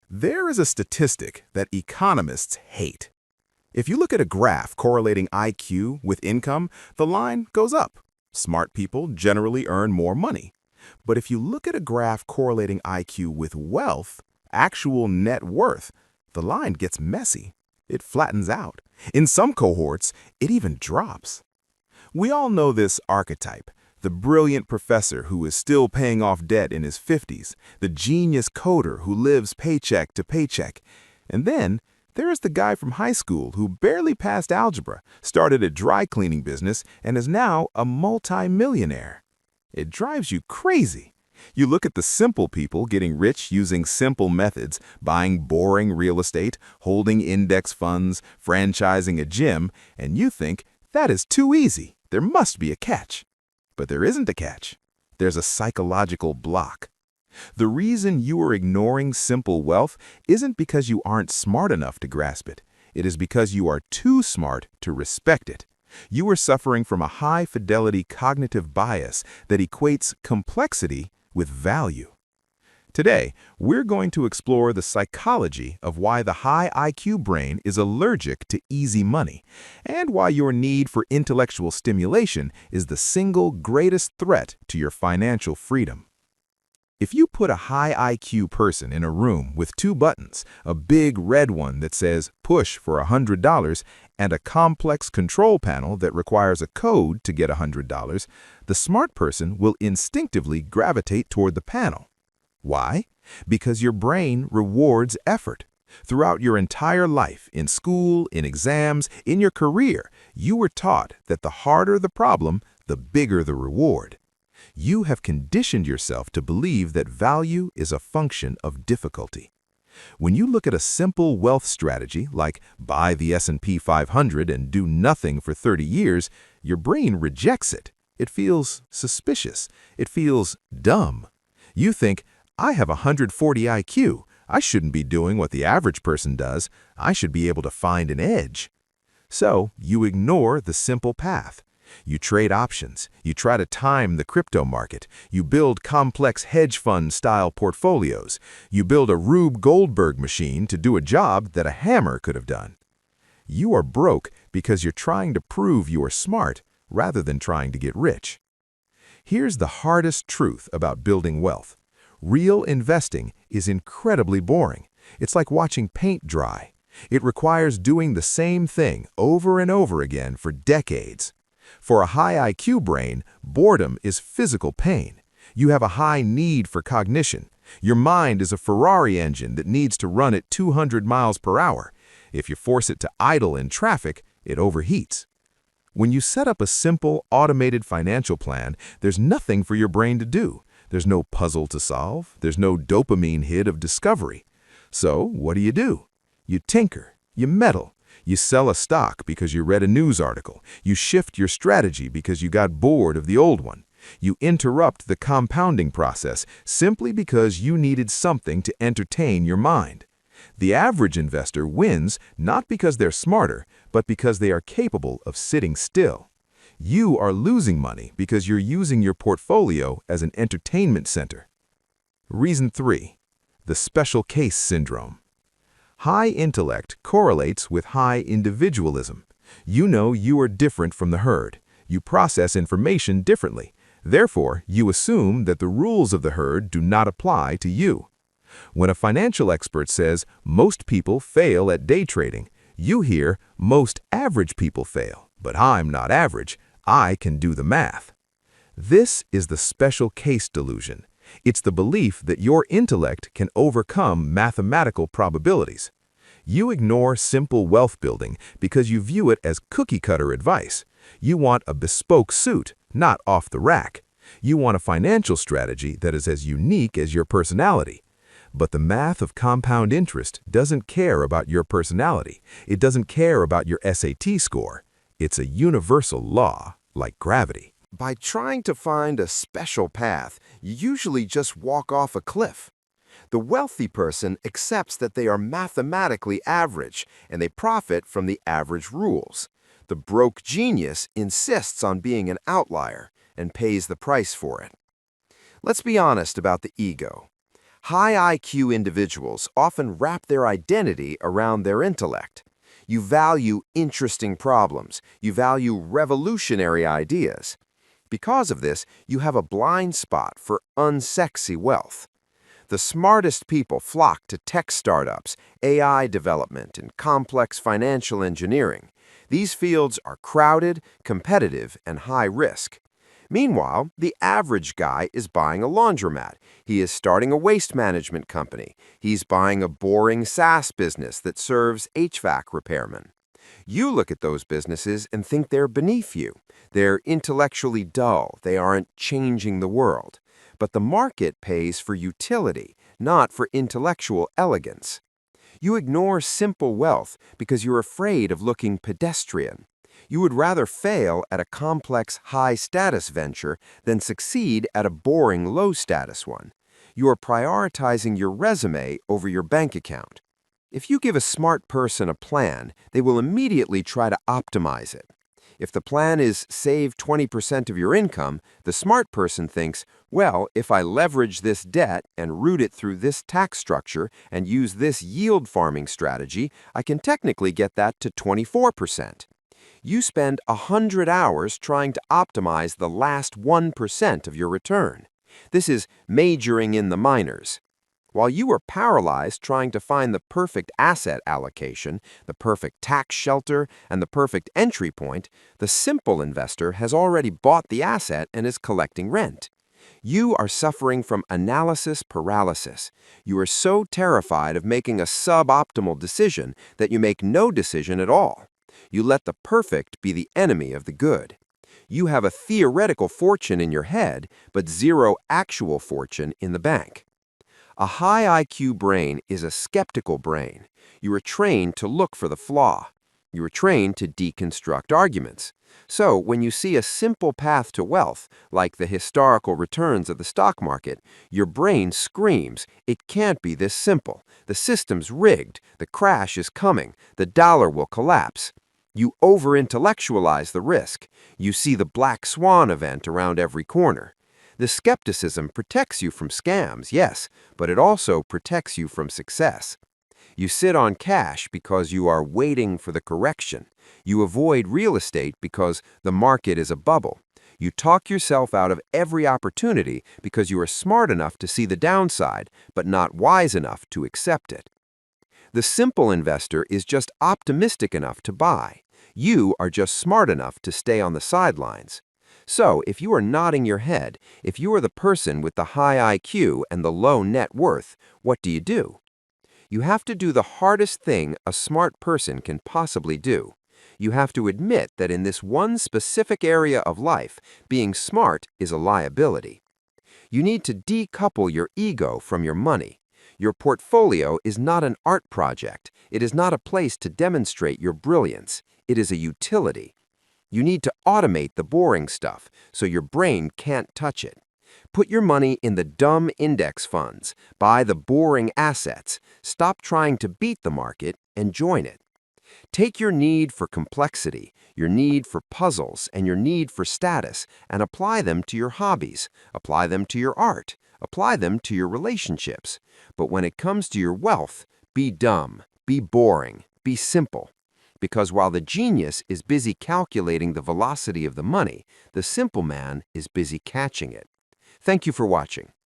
There is a statistic that economists hate. If you look at a graph correlating IQ with income, the line goes up. Smart people generally earn more money. But if you look at a graph correlating IQ with wealth, actual net worth, the line gets messy. It flattens out. In some cohorts, it even drops. We all know this archetype: the brilliant professor who is still paying off debt in his 50s, the genius coder who lives paycheck to paycheck. And then there is the guy from high school who barely passed algebra, started a dry cleaning business, and is now a multi-millionaire. It drives you crazy. You look at the simple people getting rich using simple methods, buying boring real estate, holding index funds, franchising a gym, and you think, that is too easy. There must be a catch. But there isn't a catch. There's a psychological block. The reason you are ignoring simple wealth isn't because you aren't smart enough to grasp it. It is because you are too smart to respect it. You are suffering from a high-fidelity cognitive bias that equates complexity with value. Today, we're going to explore the psychology of why the high IQ brain is allergic to easy money, and why your need for intellectual stimulation is the single greatest threat to your financial freedom. If you put a high IQ person in a room with two buttons, a big red one that says push for $100 and a complex control panel that requires a code to get $100, the smart person will instinctively gravitate toward the panel. Why? Because your brain rewards effort. Throughout your entire life, in school, in exams, in your career, you were taught that the harder the problem, the bigger the reward. You have conditioned yourself to believe that value is a function of difficulty. When you look at a simple wealth strategy like buy the S&P 500 and do nothing for 30 years, your brain rejects it. It feels suspicious. It feels dumb. You think, I have 140 IQ. I shouldn't be doing what the average person does. I should be able to find an edge. So you ignore the simple path. You trade options. You try to time the crypto market. You build complex hedge fund-style portfolios. You build a Rube Goldberg machine to do a job that a hammer could have done. You are broke because you're trying to prove you are smart rather than trying to get rich. Here's the hardest truth about building wealth. Real investing is incredibly boring. It's like watching paint dry. It requires doing the same thing over and over again for decades. For a high IQ brain, boredom is physical pain. You have a high need for cognition. Your mind is a Ferrari engine that needs to run at 200 miles per hour. If you force it to idle in traffic, it overheats. When you set up a simple, automated financial plan, there's nothing for your brain to do. There's no puzzle to solve. There's no dopamine hit of discovery. So what do? You tinker. You meddle. You sell a stock because you read a news article. You shift your strategy because you got bored of the old one. You interrupt the compounding process simply because you needed something to entertain your mind. The average investor wins not because they're smarter, but because they are capable of sitting still. You are losing money because you're using your portfolio as an entertainment center. Reason 3. The special case syndrome. High intellect correlates with high individualism. You know you are different from the herd. You process information differently. Therefore, you assume that the rules of the herd do not apply to you. When a financial expert says most people fail at day trading, you hear most average people fail, but I'm not average. I can do the math. This is the special case delusion. It's the belief that your intellect can overcome mathematical probabilities. You ignore simple wealth building because you view it as cookie-cutter advice. You want a bespoke suit, not off the rack. You want a financial strategy that is as unique as your personality. But the math of compound interest doesn't care about your personality. It doesn't care about your SAT score. It's a universal law, like gravity. By trying to find a special path, you usually just walk off a cliff. The wealthy person accepts that they are mathematically average, and they profit from the average rules. The broke genius insists on being an outlier and pays the price for it. Let's be honest about the ego. High IQ individuals often wrap their identity around their intellect. You value interesting problems. You value revolutionary ideas. Because of this, you have a blind spot for unsexy wealth. The smartest people flock to tech startups, AI development, and complex financial engineering. These fields are crowded, competitive, and high risk. Meanwhile, the average guy is buying a laundromat. He is starting a waste management company. He's buying a boring SaaS business that serves HVAC repairmen. You look at those businesses and think they're beneath you. They're intellectually dull. They aren't changing the world. But the market pays for utility, not for intellectual elegance. You ignore simple wealth because you're afraid of looking pedestrian. You would rather fail at a complex high-status venture than succeed at a boring low-status one. You are prioritizing your resume over your bank account. If you give a smart person a plan, they will immediately try to optimize it. If the plan is save 20% of your income, the smart person thinks, well, if I leverage this debt and route it through this tax structure and use this yield farming strategy, I can technically get that to 24%. You spend 100 hours trying to optimize the last 1% of your return. This is majoring in the minors. While you are paralyzed trying to find the perfect asset allocation, the perfect tax shelter, and the perfect entry point, the simple investor has already bought the asset and is collecting rent. You are suffering from analysis paralysis. You are so terrified of making a suboptimal decision that you make no decision at all. You let the perfect be the enemy of the good. You have a theoretical fortune in your head, but zero actual fortune in the bank. A high IQ brain is a skeptical brain. You are trained to look for the flaw. You are trained to deconstruct arguments. So, when you see a simple path to wealth, like the historical returns of the stock market, your brain screams, "It can't be this simple. The system's rigged. The crash is coming. The dollar will collapse." You over-intellectualize the risk. You see the black swan event around every corner. The skepticism protects you from scams, yes, but it also protects you from success. You sit on cash because you are waiting for the correction. You avoid real estate because the market is a bubble. You talk yourself out of every opportunity because you are smart enough to see the downside, but not wise enough to accept it. The simple investor is just optimistic enough to buy. You are just smart enough to stay on the sidelines. So, if you are nodding your head, if you are the person with the high IQ and the low net worth, what do? You have to do the hardest thing a smart person can possibly do. You have to admit that in this one specific area of life, being smart is a liability. You need to decouple your ego from your money. Your portfolio is not an art project. It is not a place to demonstrate your brilliance. It is a utility. You need to automate the boring stuff so your brain can't touch it. Put your money in the dumb index funds. Buy the boring assets. Stop trying to beat the market and join it. Take your need for complexity, your need for puzzles, and your need for status, and apply them to your hobbies. Apply them to your art. Apply them to your relationships. But when it comes to your wealth, be dumb, be boring, be simple. Because while the genius is busy calculating the velocity of the money, the simple man is busy catching it. Thank you for watching.